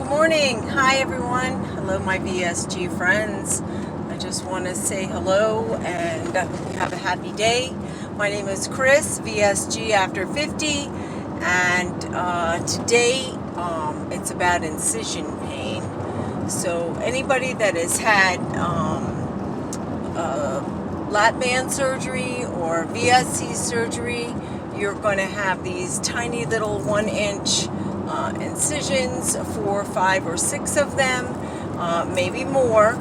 morning. Hi, everyone. Hello, my VSG friends. I just want to say hello and have a happy day. My name is Chris, VSG After 50, and today it's about incision pain. So anybody that has had lap band surgery or VSC surgery, you're going to have these tiny little 1-inch incisions, 4, 5, or 6 of them, maybe more.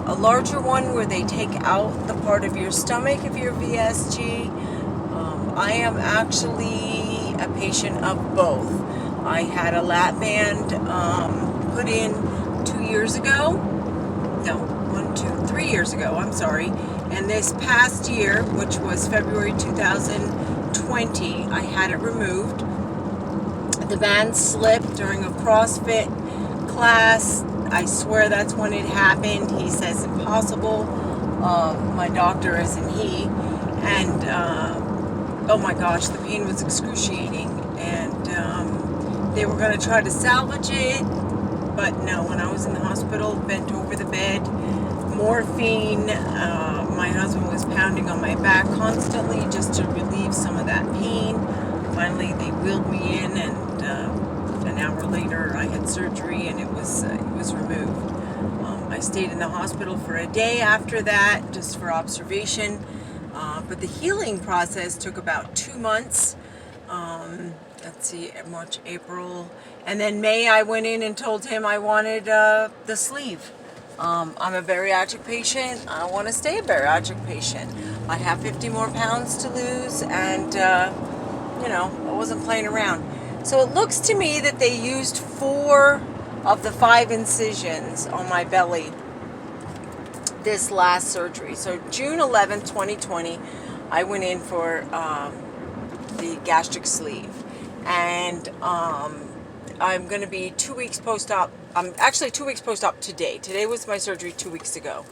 A larger one where they take out the part of your stomach if you're VSG. I am actually a patient of both. I had a lap band put in 2 years ago. No, 3 years ago, I'm sorry. And this past year, which was February 2020, I had it removed. The band slipped during a CrossFit class. I swear that's when it happened. He says impossible. My doctor isn't he. And oh my gosh, the pain was excruciating. And they were going to try to salvage it. But no, when I was in the hospital, bent over the bed, morphine, my husband was pounding on my back constantly just to relieve some of that pain. Finally, they wheeled me in, and an hour later, I had surgery, and it was removed. I stayed in the hospital for a day after that, just for observation. But the healing process took about 2 months. Let's see, March, April, and then May. I went in and told him I wanted the sleeve. I'm a bariatric patient. I want to stay a bariatric patient. I have 50 more pounds to lose, and I wasn't playing around. So it looks to me that they used 4 of the 5 incisions on my belly this last surgery. So June 11th, 2020, I went in for the gastric sleeve. And I'm going to be 2 weeks post-op. I'm actually 2 weeks post-op today. Today was my surgery 2 weeks ago.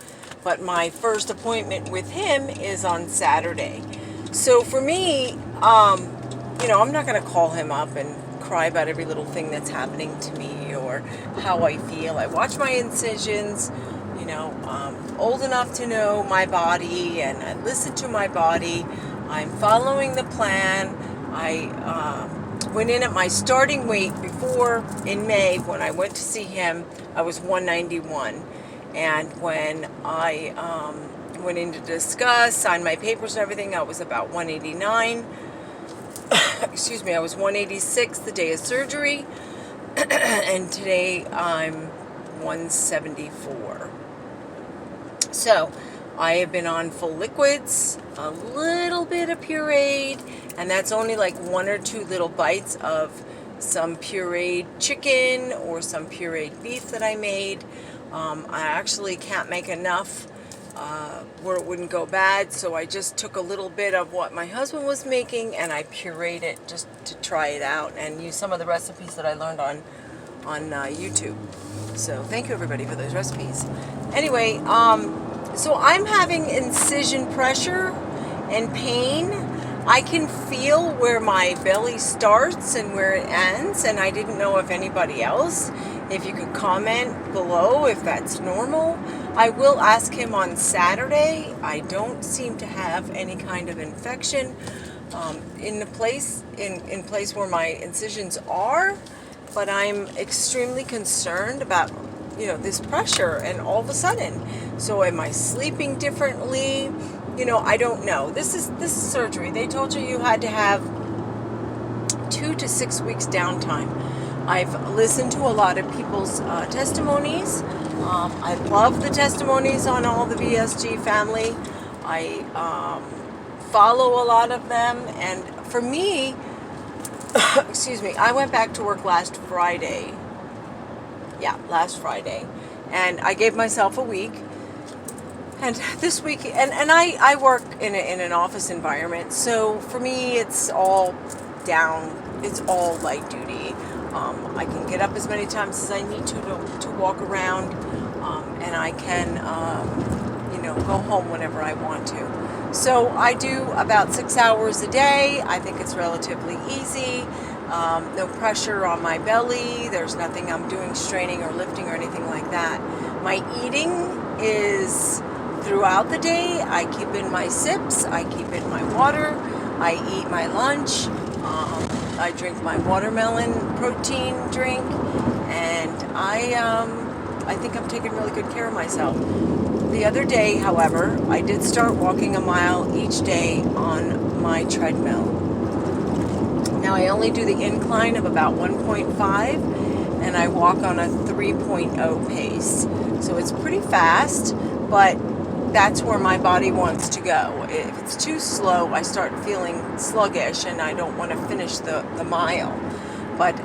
But my first appointment with him is on Saturday. So for me, I'm not going to call him up and cry about every little thing that's happening to me or how I feel. I watch my incisions. I'm old enough to know my body, and I listen to my body. I'm following the plan. I went in at my starting weight before in May when I went to see him. I was 191. And when I went in to discuss, signed my papers and everything, I was about 189. Excuse me, I was 186 the day of surgery. And today I'm 174. So I have been on full liquids, a little bit of pureed, and that's only like 1 or 2 little bites of some pureed chicken or some pureed beef that I made. I actually can't make enough where it wouldn't go bad, so I just took a little bit of what my husband was making and I pureed it just to try it out and use some of the recipes that I learned on YouTube. So thank you everybody for those recipes. Anyway, so I'm having incision pressure and pain. I can feel where my belly starts and where it ends, and I didn't know if anybody else, if you could comment below if that's normal. I will ask him on Saturday. I don't seem to have any kind of infection in place where my incisions are, but I'm extremely concerned about this pressure and all of a sudden. So am I sleeping differently? I don't know. This is surgery. They told you had to have 2 to 6 weeks downtime. I've listened to a lot of people's testimonies. I love the testimonies on all the VSG family. I follow a lot of them, and for me, excuse me, I went back to work last Friday. Yeah, last Friday. And I gave myself a week. And this week, and I work in an office environment, so for me it's all light duty. I can get up as many times as I need to walk around, and I can go home whenever I want to. So I do about 6 hours a day. I think it's relatively easy. No pressure on my belly. There's nothing I'm doing straining or lifting or anything like that. My eating is throughout the day. I keep in my sips. I keep in my water. I eat my lunch. I drink my watermelon protein drink, and I think I'm taking really good care of myself. The other day, however, I did start walking a mile each day on my treadmill. Now I only do the incline of about 1.5, and I walk on a 3.0 pace. So it's pretty fast, but that's where my body wants to go. If it's too slow, I start feeling sluggish and I don't want to finish the mile. But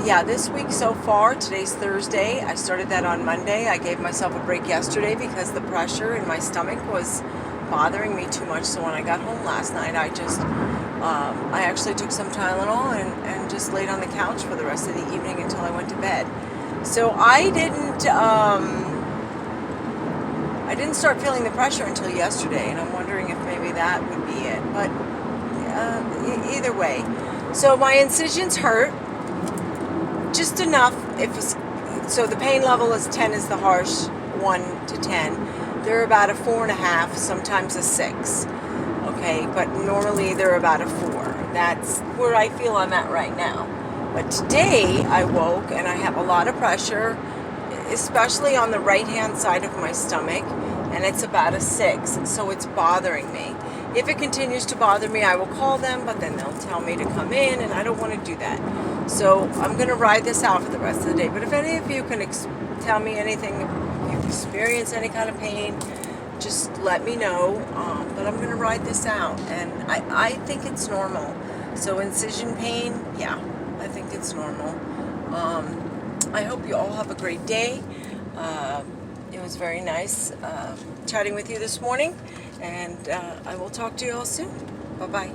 yeah, this week so far, today's Thursday, I started that on Monday. I gave myself a break yesterday because the pressure in my stomach was bothering me too much. So when I got home last night, I actually took some Tylenol and just laid on the couch for the rest of the evening until I went to bed. So I didn't start feeling the pressure until yesterday, and I'm wondering if maybe that would be it. But either way, so my incisions hurt just enough. So the pain level is 10 is the harsh, 1 to 10. They're about a 4.5, sometimes a 6. Okay, but normally they're about a 4. That's where I feel I'm at right now. But today I woke and I have a lot of pressure, especially on the right-hand side of my stomach, and it's about a 6, so it's bothering me. If it continues to bother me, I will call them, but then they'll tell me to come in, and I don't want to do that. So I'm going to ride this out for the rest of the day. But if any of you can tell me anything, if you experience any kind of pain, just let me know. But I'm going to ride this out, and I think it's normal. So incision pain, yeah, I think it's normal. I hope you all have a great day. It was very nice chatting with you this morning, and I will talk to you all soon. Bye-bye.